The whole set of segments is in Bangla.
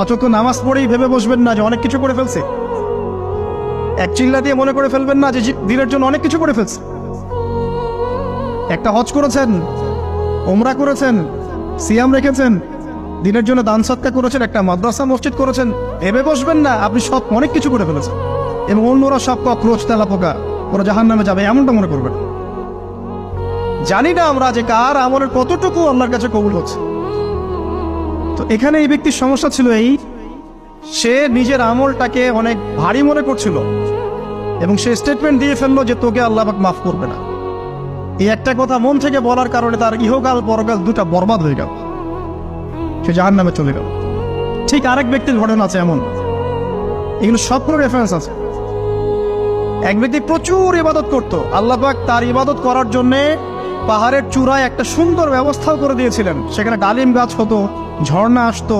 অচক্ষ নামাজ পড়েই ভেবে বসবেন না যে অনেক কিছু করে ফেলছে। এক চিল্লা দিয়ে মনে করে ফেলবেন না যে দিনের জন্য অনেক কিছু করে ফেলছে। একটা হজ করেছেন, ওমরা করেছেন, সিয়াম রেখেছেন, দিনের জন্য দান সৎকার করেছেন, একটা মাদ্রাসা মসজিদ করেছেন, ভেবে বসবেন না আপনি সব অনেক কিছু করে ফেলেছেন এবং অন্যরা সব কক্রোচ তেলা পোকা, ওরা জাহান্নামে যাবে এমনটা মনে করবেন। জানি না আমরা যে কার আমলের কতটুকু আল্লাহর কাছে কবুল হচ্ছে। তো এখানে এই ব্যক্তির সমস্যা ছিল এই, সে নিজের আমলটাকে অনেক ভারী মনে করছিল এবং সে স্টেটমেন্ট দিয়ে ফেললো যে তোকে আল্লাহ পাক মাফ করবে না। এই একটা কথা মন থেকে বলার কারণে তার ইহকাল পরকাল দুটা বরবাদ হয়ে গেল, সে জাহান্নামে চলে গেল। ঠিক আরেক ব্যক্তির ঘটনা আছে এমন, এগুলো সবগুলো রেফারেন্স আছে। এক ব্যক্তি প্রচুর ইবাদত করত, আল্লাহ পাক তার ইবাদত করার জন্যে পাহাড়ের চূড়ায় একটা সুন্দর ব্যবস্থাও করে দিয়েছিলেন। সেখানে ডালিম গাছ হতো, ঝর্ণা আসতো,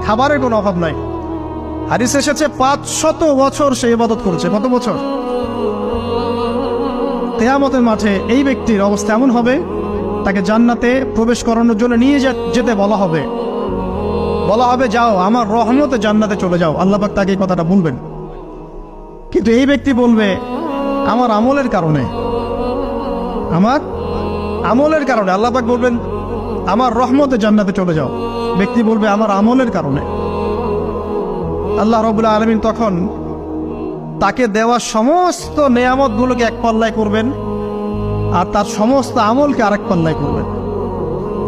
খাবারের কোনো অভাব নাই। হাদিস এসেছে 500 বছর সে ইবাদত করেছে। কত বছর? কিয়ামতের মাঠে এই ব্যক্তির অবস্থা এমন হবে, তাকে জান্নাতে প্রবেশ করানোর জন্য নিয়ে যেতে বলা হবে যাও আমার রহমতে জান্নাতে চলে যাও। আল্লাহ পাক তাকে এই কথাটা বলবেন, কিন্তু এই ব্যক্তি বলবে আমার আমলের কারণে আল্লাহ পাক বলবেন আমার রহমতে জান্নাতে চলে যাও। ব্যক্তি বলবে আমার আমলের কারণে। আল্লাহ রাব্বুল আলামিন তখন তাকে দেওয়া সমস্ত নেয়ামতগুলোকে এক পাল্লায় করবেন আর তার সমস্ত আমলকে আরেক পাল্লায় করবেন।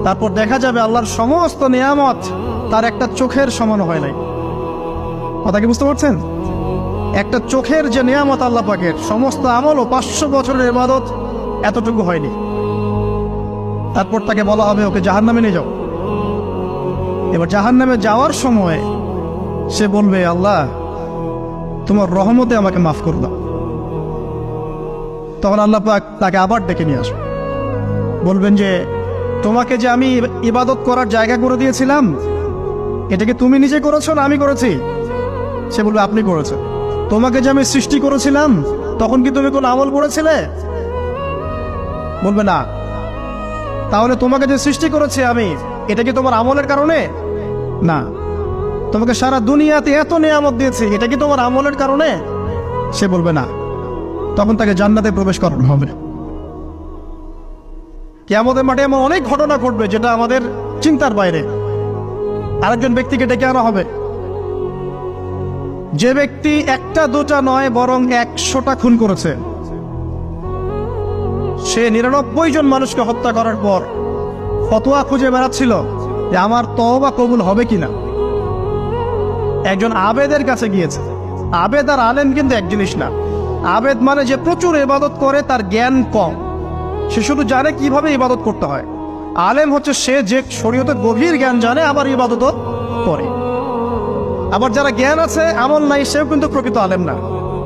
তারপর দেখা যাবে আল্লাহর সমস্ত নেয়ামত তার একটা চোখের সমান হয় নাই। কথা কি বুঝতে পারছেন? একটা চোখের যে নেয়ামত আল্লাহ পাকের, সমস্ত আমল ও 500 বছরের ইবাদত এতটুকু হয়নি। তারপর তাকে বলা হবে ওকে জাহান্নামে নিয়ে যাও। এবার জাহান্নামে যাওয়ার সময় সে বলবে আল্লাহ তোমার রহমতে আমাকে মাফ করে দাও। তখন আল্লাহ পাক তাকে আবার ডেকে নিয়ে আসবে, বলবেন যে তোমাকে যে আমি ইবাদত করার জায়গা করে দিয়েছিলাম, এটাকে তুমি নিজে করেছো না আমি করেছি? সে বলবে আপনি করেছেন। তোমাকে যে আমি সৃষ্টি করেছিলাম তখন কি তুমি কোন আমল করেছিলে? বলবে না। তাহলে তোমাকে যে সৃষ্টি করেছি আমি, এটা কি তোমার আমলের কারণে? না। তোমাকে সারা দুনিয়াতে এত নিয়ামত দিয়েছি, এটা কি তোমার আমলের কারণে? সে বলবে না। তখন তাকে জান্নাতে প্রবেশ করানো হবে। কিয়ামতের মাঠে এমন অনেক ঘটনা ঘটবে যেটা আমাদের চিন্তার বাইরে। আরেকজন ব্যক্তিকে ডেকে আনা হবে, যে ব্যক্তি একটা দুটা নয় বরং 100টা খুন করেছে। সে 99 জন মানুষকে হত্যা করার পর ফতোয়া খুঁজে বেড়াচ্ছিল যে আমার তওবা কবুল হবে কিনা। একজন আবেদের কাছে গিয়েছে। আবেদ আর আলেম কিন্তু এক জিনিস না। আবেদ মানে যে প্রচুর ইবাদত করে, তার জ্ঞান কম, সে শুধু জানে কিভাবে ইবাদত করতে হয়। আলেম হচ্ছে সে যে শরীয়তের গভীর জ্ঞান জানে আবার ইবাদতও করে। আবার যারা জ্ঞান আছে আমল নাই, সেও কিন্তু প্রকৃত আলেম না।